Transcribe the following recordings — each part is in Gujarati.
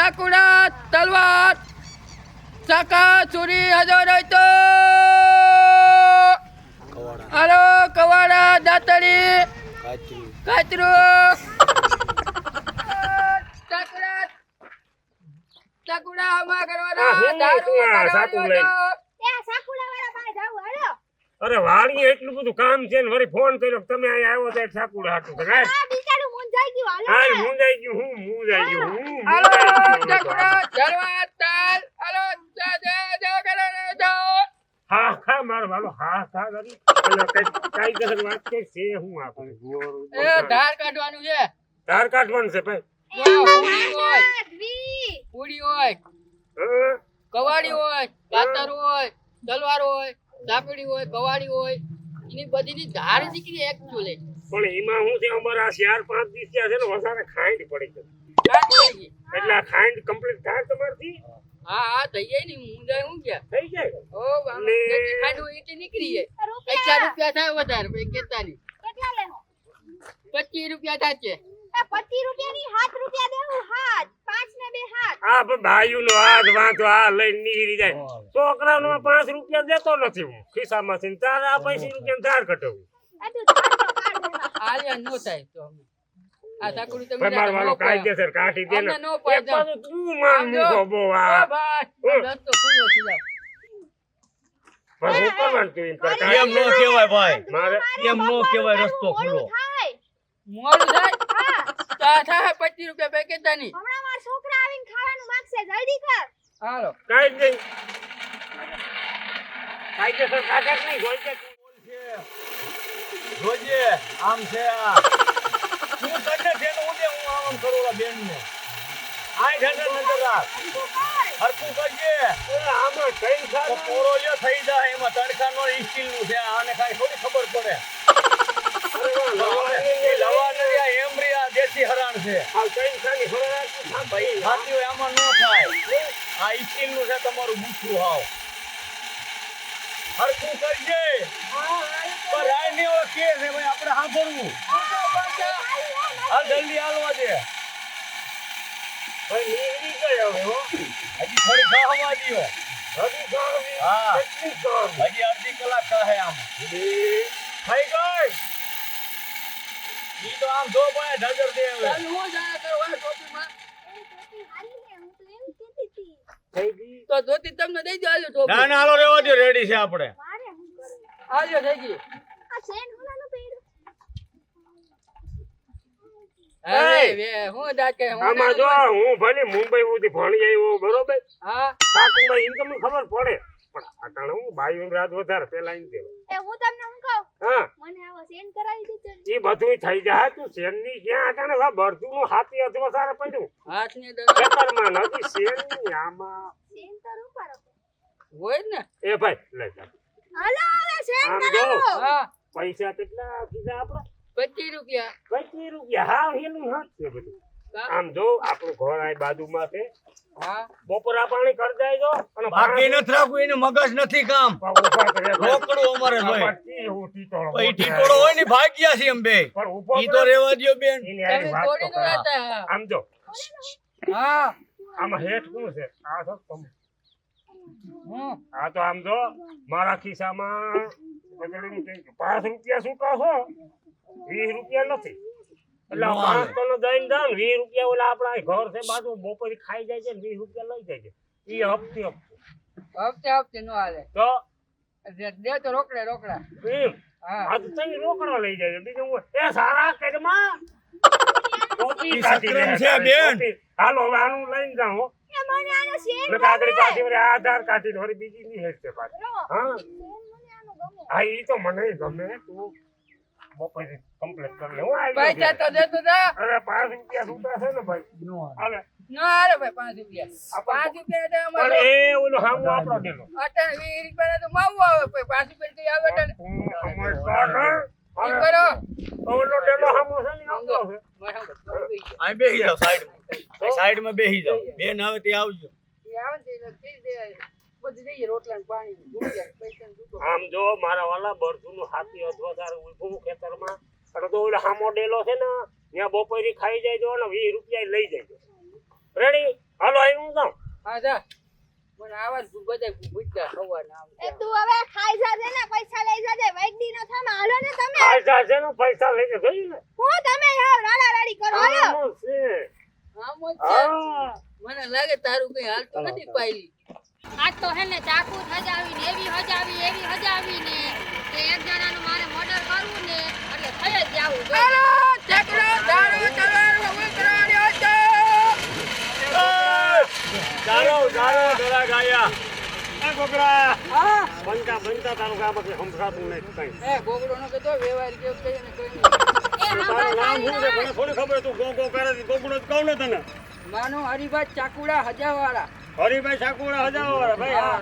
ચાકુડા તલવાર ચાકા ચોરી હજાર હોય તો હાલો કવાડા દાતડી કાતરું ચાકુડા આમાં કરવાના દારૂ અરે વાળી એટલું બધું કામ છે ને વળી ફોન કર્યો તમે અહીંયા આવ્યો તો સાકુડા હાટું તો કાઈ હાલ મુંજાઈ ગયું હું હાલો ચાકુડા જરવા તાલ હાલો જા કરે હા ખા મારો બાલો હા ખા કરી એટલે કઈ કસર વાત કે છે હું આપણે એ ધાર કાઢવાનું છે ધાર કાઢવાનું છે ભાઈ પૂડી હોય કવાડી હોય કાતર હોય તલવાર હોય ચાકડી હોય કવાડી હોય એની બધીની ધાર નીકળી એકચ્યુઅલી પણ એમાં હું છે અમારા 4-5 દિવસ થયા છે ને વધારે ખાંડ પડી છે એટલે આ ખાંડ કમ્પ્લીટ થાય તમારથી હા થઈ જાય ને મુંજાય હું ગયા થઈ જાય ઓ બાબા ખાંડ હોય એટલે નીકળી જાય કેટલા રૂપિયા થાય વધારે ભાઈ કેટલા ની કેટલા લેવો 25 રૂપિયા થાય છે 25 રૂપિયાની 7 રૂપિયા દેવું હાથ 5 ને 2 હાથ આ ભાઈઓનો હાથ વાંચો આ લઈને નીકળી જાય છોકરાનો 5 રૂપિયા દેતો નથી હું ખિસ્સામાંથી તારા 25 રૂપિયા ધાર કટવું આલિયા નો થાય તો આ સાકુડી તમે માર વાળો કાયદેસર કાઢી દે ને નો એક બાજુ તું માન મૂકો બો આ ભાઈ દસ્તો પૂરો થઈ જાય પણ હું કરવાનું તું એમ નો કહેવાય ભાઈ મારે એમ નો કહેવાય રસ્તો ખુલ્લો મોડું થાય થાય 25 રૂપિયા પેકેટ ની હમણાં માર છોકરા આવીને ખાવાનું માંગશે જલ્દી કર હાલો કાઈ નહીં કાયદેસર કાઢે નહીં જોઈજે જોજે આમ છે આ હું તને તેનો ઉદે હું આમ કરોલા બેન ને આય ધંધા નજર રાખ હરકું કરજે આમાં કઈ તો પોરો જો થઈ જાય એમાં તડકાનો સ્ટીલ નું છે આને કાઈ થોડી ખબર પડે લવા નરિયા એમરિયા દેશી હરાણ છે આ કઈ સાની ખબર ભાઈ ખાતી હોય આમાં નો થાય આ સ્ટીલ નું છે તમારું બૂઠું હાવ હરકું કરજે પર આય ને ઓળખ કે છે ભાઈ આપણે સાંભળવું હાલ જલ્દી હાલવા દે ભાઈ નીકળી ગયો હો હજી થોડી ખાવા દીયો હજી ગાવી હા. કેટલી ગાવી હજી અડધી કલાક કહે આમ થઈ ગઈ ઈ તો આમ જો ભાઈ નજર દે હવે ચાલ હું જાય તો ઓય ટોપીમાં ટોપી હારી ને હું તો એમ કહેતી હતી થઈ ગઈ તો ધોતી તમને દઈ દો આલ્યો ટોપી ના ના હાલો રેવા દો રેડી છે આપણે મારે હું કરું આલ્યો થઈ ગઈ આ ચેન હુલાનું પહેર્યું અરે વે હું દાકે હું આમાં જો હું ભલે મુંબઈ સુધી ભણી આવ્યો બરોબર હા સાકુમાં ઇન્કમ ખબર પડે પણ આટાણે હું બાયું રાત વધારે પેલા ઇન દેવા એ હું તમને હું કહું હા મને આવો ચેન કરાવી દીધો એ બધું થઈ જાય તું શેરની ક્યાં આટાણે વા બરતું નું હાથી અથવા સારે પડ્યું હાથની દવા ખેતરમાં નથી શેરની આમાં ચેન તો રૂપારો હોય ને એ ભાઈ લઈ જા હાલો હવે ચેન આમ જો. કરાવો હા પૈસા કેટલા કીધા આપણે 25 રૂપિયા 25 રૂપિયા હા હેલું હાથ છે બધું આમ જો આપણું ઘર આ બાજુમાં છે હા બપોરા પાણી કરી જાય જો અને બાકી નથી રાખવું એને મગજ નથી કામ ઉભા કરે રોકડું અમારે ભાઈ એવું ટીટોળો ભાઈ ટીટોળો હોય ને ભાગ્યા છે એમ બે પણ ઉભો ઈ તો રેવા દ્યો બેન એની હારે તમે વાત તો થોડી નો કરો. રહેતા આમ જો હા આમાં હેઠ શું છે આ તો તમે હું આ તો આમ જો મારા ખિસ્સામાં બગડીને કંઈક 5 રૂપિયા છૂટા છો 20 રૂપિયા નથી એટલે 5 તો નો દઈને દાન 20 રૂપિયા ઓલા આપણા ઘર છે બાજુ બપોરે ખાઈ જાય છે 20 રૂપિયા લઈ જાય છે ઈ હપ્તે હપ્તે નો હાલે તો દે તો રોકડા એમ હા આ તો તઈ રોકડો લઈ જાય છે બીજું હું એ સારા કરમાં ટોપી ઈ કાઢી સક્રમ લે, છે, તારી બેન. ટોપી. હાલો હવે આનું લઈને જાઓ હો. એ મને આનો ચેન એટલે કાગળી કાઢી વળી આધાર કાઢી વળી બીજી ની હેઠ છે પાછી હા ચેન મને આનો ગમે હા ઈ તો મને ગમે તું બપોરે કમ્પ્લીટ કરી લે હું આવી પૈસા તો દે તો જા અરે 5 રૂપિયા છૂટા છે ને ભાઈ હાલે નો હાલે ભાઈ 5 રૂપિયા 5 રૂપિયા એટલે પણ અમારે એ ઓલો હામો આપણો દેલો અટાણે 20 રૂપિયા તો માવું આવે ભાઈ 5 રૂપિયા તો આવે અટાણે તું અમાર કાઢ ઈ કરો ઓલો દેલો હામો છે ને આવતો છે આ બેહી જાવ સાઈડ માં બેહી જાવ બેન આવે તે આવજો ઈ આવે ને એટલે કહી દે બધું દઈએ રોટલા ને પાણી દૂધ પૈસા ને દૂધ આમ જો મારા વાલા બરધુનું હાથી અથવા તારે ઉભું ખેતરમાં અને તો ઓલો હામો ડેલો છે ને ત્યાં બપોરે ખાઈ જાય જો ને 20 રૂપિયા લઈ જાય રેડી હાલો અહીં હું જાઉં. હા જા મને આવા બધા ભૂખ્યા ખવાના આમ એ તું હવે ખાઈ જાજે ને પૈસા લઈ જાજે વૈગડી નો થામ હાલો ને તમે પૈસા છે ને પૈસા લઈને જોઈ ને હું તમે યાર રાડા રાડી કરો હાલો આમ છે. આમ જ છે. હા. મને લાગે તારું કઈ હાલતું નથી પાયલી આજ તો હે ને ચાકુ હજાવી ને એવી હજાવી ને કે એક જણાનું મારે મર્ડર કરવું ને એટલે થઈ જ જાવું જોઈએ ચકડો દારૂ ચલાવો ઉતરાડ્યો છે ચાલો દરા ગાયા એ ગોગડા હા બનતા તારું કામ કે સંભળાતું નહીં કઈ. એ ગોગડો નો કહેતો વ્યવહાર કેવો કહીએ ને કોઈ નહીં એ તારું નામ હા શું છે મને થોડી ખબર તું ગો કરે છે ગોગડો જ કહું ને તને. માનો હરિભાઈ ચાકુડા હજાવાળા હરિભાઈ સાકુડા હજાવાળા ભાઈ આ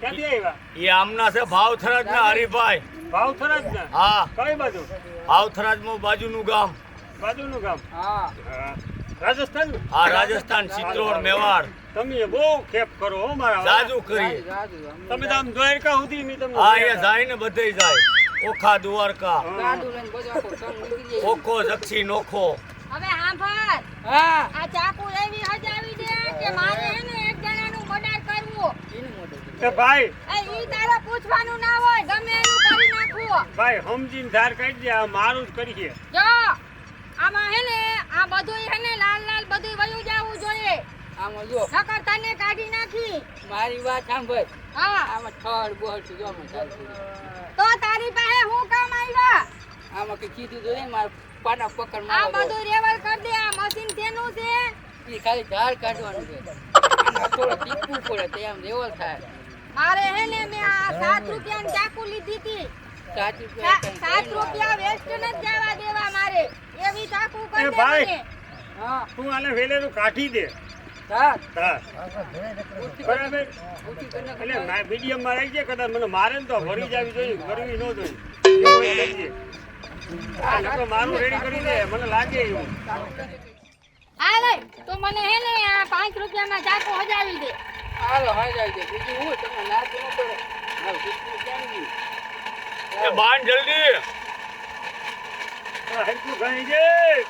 ક્યાંથી આવ્યા? એ આમના છે ભાવથરાજ ના હરિભાઈ ભાવથરા જ ને? હા કઈ બાજુ? ભાવથરાજમાં બાજુનું ગામ બાજુનું ગામ. હા હા. રાજસ્થાન ને? આ રાજસ્થાન ચિત્રોડ મેવાડ તમે બહુ ખેપ કરો હો મારા. જાજુ કરી રાજુ તમે તો આમ દ્વારકા સુધી ની તમને હા એ જાય ને બધે જાય ઓખા દ્વારકા ગાડું લઈને બધો આખો સંગ નીકળી જાય ઓખો જક્ષી નોખો હવે સાંભળ હા આ ચાકુ એવી હજાવી દે કે મારે હે ને એક જણાનું મર્ડર કરવું એનું મોઢું કે ભાઈ એ ઈ તારે પૂછવાનું ના હોય ગમે એનું કરી નાખવું ભાઈ સમજીને ધાર કાઢી દે આ મારું જ કરીએ. જો આમાં હે ને આ બધુંય હે ને લાલ બધુંય વયું જાવું જોઈએ આમાં જો નકર તને કાઢી નાખી મારી વાત સાંભળ હા આમાં થડ બોહડ જો આમાં ચાલતું તો તારી પાસે હું કામ આવ્યા આમાં કઈ કીધું તો નહીં મારે પાટા પકડ આ મારો બધું રેવલ કર દે આ મશીન તેનું છે એ ખાલી ઝાડ કાઢવાનું છે આમાં થોડો ટીપવું પડે તો આમ રેવલ થાય મારે હે ને મેં આ 7 રૂપિયાની ચાકુ લીધી હતી સાચું 7 રૂપિયા વેસ્ટ નથી જવા દેવા મારે એવી ચાકુ એ કરી દે ભાઈ. મને. હા તું આને વેલેરું કાઢી દે. ઝાડ હા. બરાબર. ઊંચી કરી નાખ. એટલે મીડિયમ માં રહી જાય કદાચ મને મારે ને તો ભરી જવી જોઈએ ભરવી ન જોઈએ એવું એ કરીએ. હા, નકર મારું રેડી કરી દે મને લાગે એવું. આ લઈ તો મને હે ને આ 5 રૂપિયામાં ચાકુ હજાવી દે હાલો હા જાય છે બીજું હું તમને નાચવું ન પડે હાલ કીધું કેમ ગયું એ બાંધ જલ્દી હા, હરખું ગણી જાય.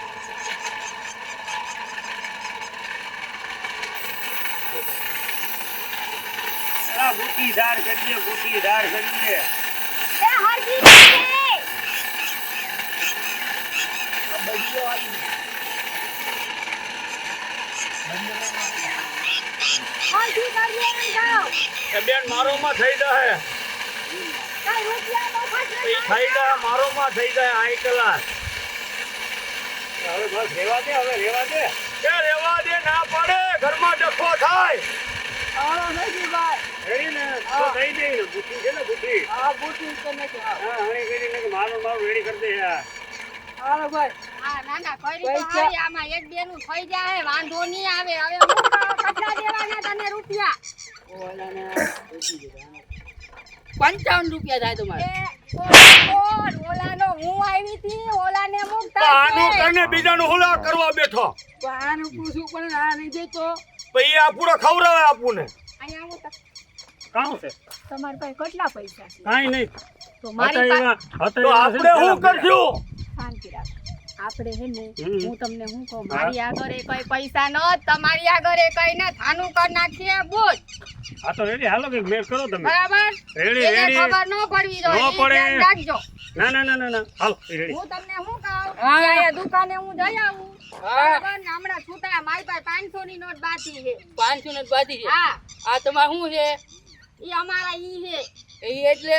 આ બુટીદાર કરીએ બુટીદાર કરીએ. એ હરજી દે હરજી કરીએ એમ જાઓ એ બેન મારોમાં થઈ જાય કઈ રૂપિયા નો એ થઈ જાય મારોમાં થઈ જાય આઈ કલાક હવે બસ રેવા દે હવે રેવા દે. કે રેવા દે ના પડે ઘરમાં ડખો થાય હાલો નથી ભાઈ રેડી ને તો થઈ જાય ને બુટી છે ને બુટી. આ બુટી ઉપર નથી હા હણી કરીને કે મારું રેડી કરી દે યાર. હાલો ભાઈ હા ના ના કરી તો પૈસા- હારી આમાં એક બે નું થઈ જાય વાંધો નહીં આવે હવે હું કેટલા દેવાના તને રૂપિયા ઓલાને 55 રૂપિયા થાય તમારે એ ઓલ ઓલાનો હું આવી હતી ઓલાને તો મુકતા આનું તને બીજાનું હુલા કરવા બેઠો તો આનું પૂછવું પણ આ નહીં દેતો પછી આ પૂરો ખવડાવે આપુને અહીંયા આવું તો કામ છે તમારી પાસે કેટલા પૈસા છે કાંઈ નહીં. તો મારી પાસે તો આપણે શું કરશું શાંતિ રાખ આપણે હે ને હમ. હું તમને શું કહું મારી આગળ કઈ પૈસા ન તમારી આગળ કઈ ને થાનું કર નાખીએ બોલ હા તો રેડી હાલો કે મેળ કરો તમે. બરાબર રેડી એને રેડી. ખબર ન પડવી જોઈએ ન ઈ પડે. ધ્યાન રાખજો ના ના ના ના ના હાલો રેડી. હું તમને શું કહું હા. અહીંયા દુકાને હું જઈ આવું હા. બરાબર ને હમણાં છૂટા મારી પાસે 500 ની નોટ બાકી છે 500 ને બાકી છે હા આ તમારે શું છે ઈ અમારા ઈ છે એ એટલે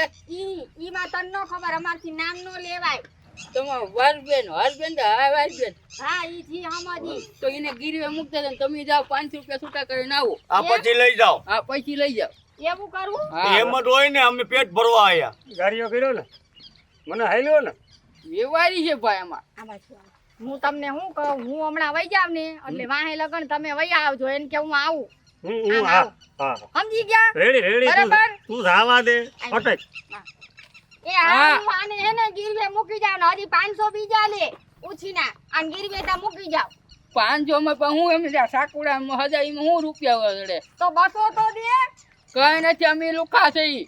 ઈ માં તને ન ખબર અમારથી નામ નો લેવાય તમારો વારબેન તો હા વારબેન હા ઈ થી હમજી તો એને ગીરવે મૂકતા હતા ને તમે જાઓ 500 રૂપિયા છૂટા કરીને આવો આ પછી લઈ જાઓ હા પૈસી લઈ જાઓ એવું કરવું હા એમ જ હોય ને અમે પેટ ભરવા આયા ગાડીઓ કર્યો ને મને હાલ્યો ને. વ્યવહારી છે ભાઈ આમાં આમાં શું આવે? હું તમને શું કહું હું હમણાં વઈ જાવ ને એટલે વાહે લગન તમે વઈ આવજો એને કે હું આવું હું હા હા સમજી ગયા રેડી રેડી બરાબર. તું રાવા દે અટક. એ હા હું આને હે ને ગીરવે મૂકી જાવ ને હજી 500 બીજા લે ઉછીના આને ગીરવે તા મૂકી જાવ 500 માં પણ હું એમ સાકુડા હજારીમાં હું રૂપિયા વળે તો 200 તો દે કઈ નથી અમે લુખા છે ઈ.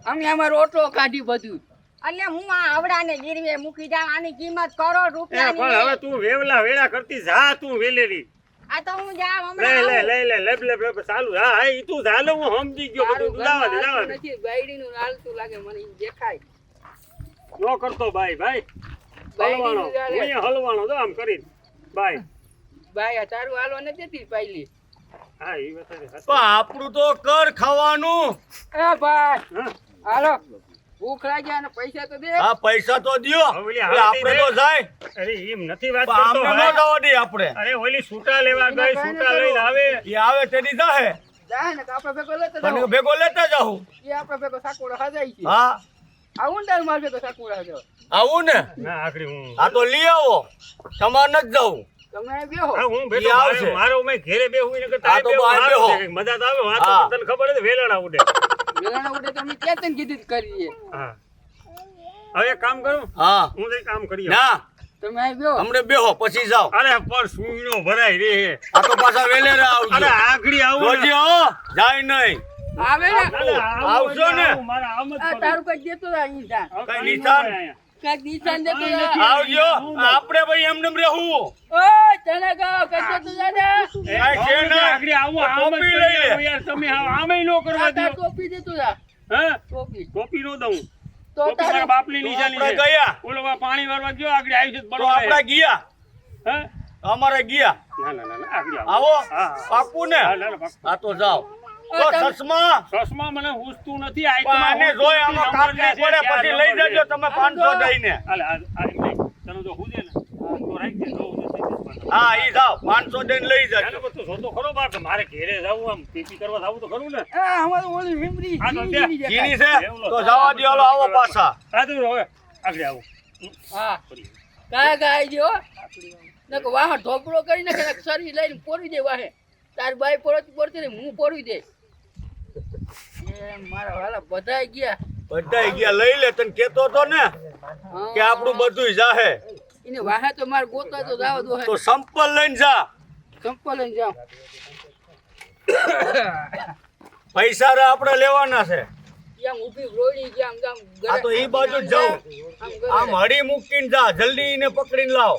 અમે અમારો ઓટલો કાઢી બધું એટલે હું આ આવડાને ગીરવે મૂકી જાવ આની કિંમત કરોડ એ પણ હવે રૂપિયાની તું વેવલા વેળા કરતી જા તું વેલેરી. આ તો હું જાઉં લે હમણાં લે આવું. લે લે લેબ લેબ લેબ ચાલુ હા હા ઈ તું ચાલે હું સમજી ગયો તારું બધું જવા દે ઘરમાં જવા હાલતું દે નથી, બાયડીનું હાલતું લાગે મને ઈ દેખાય. નો કરતો ભાઈ ભાઈ હલવાણો બાયડીનું હાલે. હું હલવાણો જો આમ કરી ભાઈ બાય આ તારું હાલવા નથી દેતી પાયલી. હા ઈ વાત છે પણ આપણું તો કર ખાવાનું. એ ભાઈ હા હાલો ભૂખ લાગ્યા અને પૈસા તો દે. આ પૈસા તો દ્યો. હવે ઓલી એટલે આપણે તો જાય. અરે એમ નથી વાત પણ કરતો આમને ન ભાઈ. જવા દઈએ આપણે. અરે ઓલી સૂટા લેવા ગઈ એને સૂટા કાંઈ લઈને આવે એ આવે તેની જાહે. જાય ને તો આપણે ભેગો લેતો તને જાઓ. ભેગો લેતા જાઉં. એ આપણે ભેગો સાકુડો હજાય છે. હા આવું ને તારું માર ભેગો સાકુડો હજાવ. આવું ને. ના આખરી હું આ તો લઈ આવો. તમારે નથી જવું. તમે બેહો. હા હું બેઠો ઈ આવશે. મારો મેં ઘેરે બેહું ને કરતા હા, આ તો બેહું બહાર સારું બેહો. છે. મજા તો આવે વાત હા. તો તને ખબર છે વેલણા ઉડે વેલાણા ઉડે તો અમે ક્યાં તને કીધું જ કરીએ. હા હવે એક કામ કરું હા હું એક કામ કરી ના તમે અહીં બેહો. હમણે બેહો પછી જાઓ. અરે પર સુઈનો ભરાય રે આ તો પાછા વેલેરા અરે આવજો. આગળી આવું ને. જોજે હો જાય નહીં. આવે ને અરે આવું આવશો એટલે ને? આવું, મારે આમ જ આ કરવું. તારું કઈ દેતો જા અહીં જા. હવે કઈ કાંઈ નિશાન? ન હોય અહીંયા. કાંઈક નિશાન દેતો હા, જા. નથી. આવજો. આપણે ભાઈ એમને એમ રહેવું. ઓય તને કહો કઈ દેતો જા ને. એ કાંઈ છે ગમે તે નહીં. આગળી આવું, આમ જ ટોપી કરી લઈ લે. આવો યાર તમે આમેય ન કરવા આ તાર દો ટોપી દેતો જા. હે ટોપી. ટોપી નો દઉં તો ટોપી તારે મારા બાપની નિશાની આપણે છે ગયા ઓલો પાણી વાળવા ગયો આગળ આવી છે તો બરોબર આપણે ગયા. હે અમારે ગયા. ના ના ના આગળ આવો આવો હા, હા. પાકું ને. હા, ના, ના, પાક્કું. આ તો જાઓ. આ તો તમે- ચશ્મા ચશ્મા મને હુસતું નથી પણ આને જોઈ આમાં કાપી પડે પછી લઈ જજો તમે 500 દઈને. હાલે આ એમ નહીં તને જો હુજે ને તો રાખી દે જો હા ઈ જાઓ 500 દઈને લઈ જજો. ચાલો બધું જોતો ખરો બાર મારે ઘેરે જાવું આમ પીપી કરવા જાવું તો ખરું ને આ અમારું ઓલું હિમરી આ તો હિમરી દે. દેખાય. ચીની છે તો જવા દો હાલો આવો પાછા. હા તો હવે આગળ આવું હા કાય ગાય જો નકો વાહ ઢોકળો કરી નાખે ને શરીર લઈને પોરી દે વાહે તાર બાઈ પડતી ને હું પોરી દે એ મારા વાલા બધાય ગયા બધાય ગયા લઈ લે તને કેતો તો ને હા. કે આપણું બધુંય જાહે એને વાહે તો માર ગોતા તો જાવ દો તો સંપલ લઈને જા. ચંપલ લઈને જાવ પૈસા રે આપણે લેવાના છે. આમ ઊભી રોડી ગયા આમ આ તો ઈ બાજુ જ જાઉં. આમ હળી મૂકીને જા જલ્દી એને પકડીને લાવ.